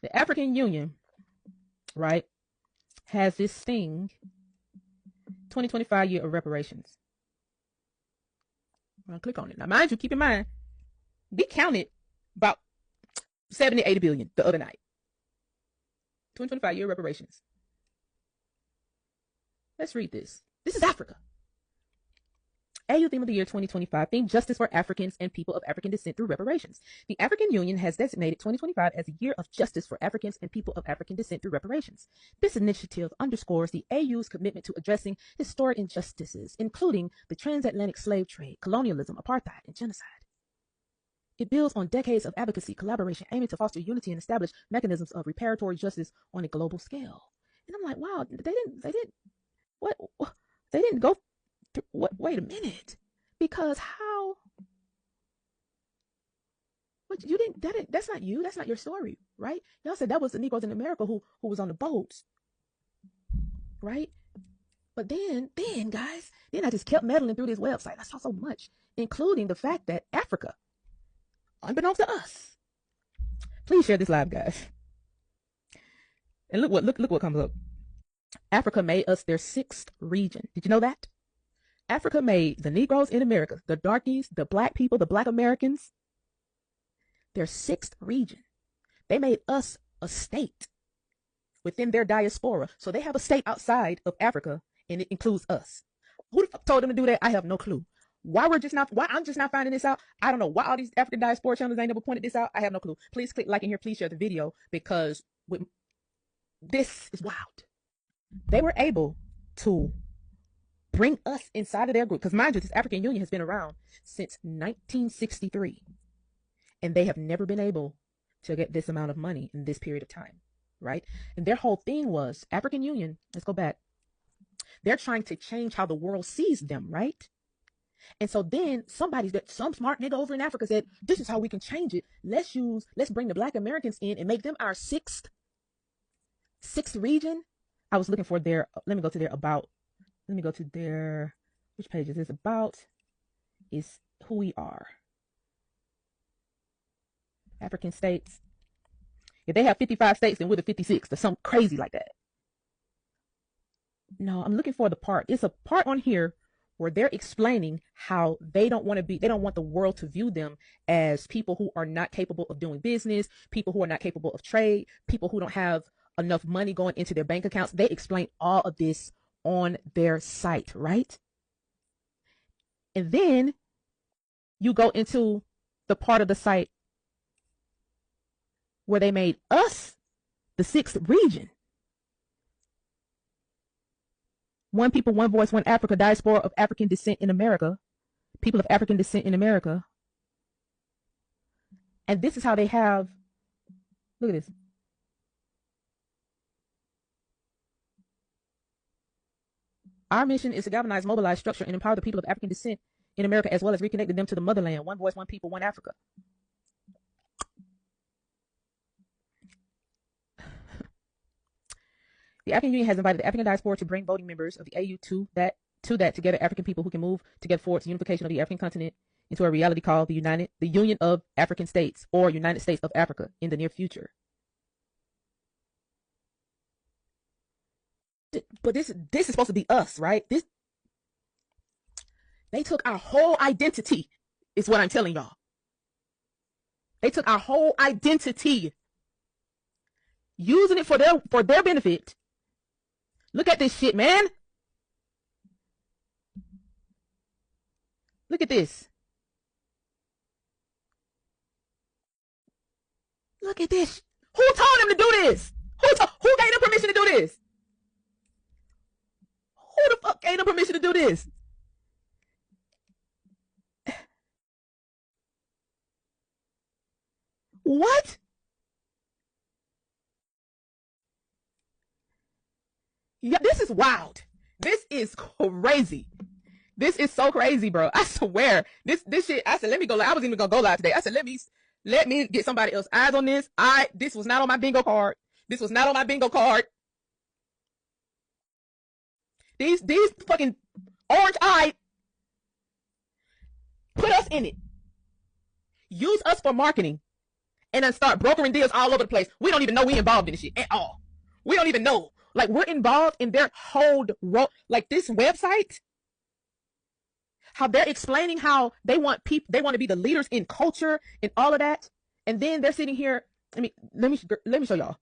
The African Union, right, has this thing, 2025 year of reparations. I'm gonna click on it. Now, mind you, keep in mind, we counted about 70, 80 billion the other night. 2025 year reparations. Let's read this. This is Africa. AU theme of the year 2025, theme justice for Africans and people of African descent through reparations. The African Union has designated 2025 as a year of justice for Africans and people of African descent through reparations. This initiative underscores the AU's commitment to addressing historic injustices, including the transatlantic slave trade, colonialism, apartheid, and genocide. It builds on decades of advocacy, collaboration, aiming to foster unity and establish mechanisms of reparatory justice on a global scale. And I'm like, wow, they didn't go through, what, wait a minute, because how, what, you didn't, that's not you, that's not your story, right? Y'all said that was the Negroes in America who was on the boats, right? But then guys, then I just kept meddling through this website. I saw so much, including the fact that Africa, unbeknownst to us, please share this live, guys. And look what comes up. Africa made us their 6th region. Did you know that? Africa made the Negroes in America, the darkies, the black people, the black Americans, their 6th region. They made us a state within their diaspora. So they have a state outside of Africa, and it includes us. Who the fuck told them to do that? I have no clue. Why I'm just not finding this out? I don't know why all these African diaspora channels ain't never pointed this out. I have no clue. Please click like in here. Please share the video, because this is wild. They were able to bring us inside of their group, because mind you, this African Union has been around since 1963, and they have never been able to get this amount of money in this period of time, right? And their whole thing was, African Union, let's go back, they're trying to change how the world sees them, right? And so then some smart nigga over in Africa said, this is how we can change it. Let's bring the black Americans in and make them our sixth region. I was looking for their, let me go to their, which page is this about? Is who we are. African states. If they have 55 states, then we're the 56th or something crazy like that. No, I'm looking for the part. It's a part on here where they're explaining how they don't want the world to view them as people who are not capable of doing business, people who are not capable of trade, people who don't have enough money going into their bank accounts. They explain all of this on their site, right? And then you go into the part of the site where they made us the 6th region. One people, one voice, one Africa, diaspora of African descent in America, people of African descent in America. And this is how they have, look at this. Our mission is to galvanize, mobilize, structure, and empower the people of African descent in America, as well as reconnecting them to the motherland. One voice, one people, one Africa. The African Union has invited the African diaspora to bring voting members of the AU to that together African people who can move together towards the unification of the African continent into a reality called the Union of African States, or United States of Africa, in the near future. But this is supposed to be us, right? They took our whole identity, is what I'm telling y'all. They took our whole identity, using it for their benefit. Look at this shit, man. Look at this. Look at this. Who told them to do this? Who gave them permission to do this? Who the fuck gave them permission to do this? What? Yeah, this is wild. This is crazy. This is so crazy, bro. I swear. This shit, I said, let me go. I was even gonna go live today. I said, let me get somebody else eyes on this. This was not on my bingo card. This was not on my bingo card. These fucking orange-eyed put us in it. Use us for marketing. and then start brokering deals all over the place. We don't even know we involved in this shit at all. We don't even know. Like, we're involved in their whole like this website, how they're explaining how they want to be the leaders in culture and all of that. And then they're sitting here. Let me show y'all.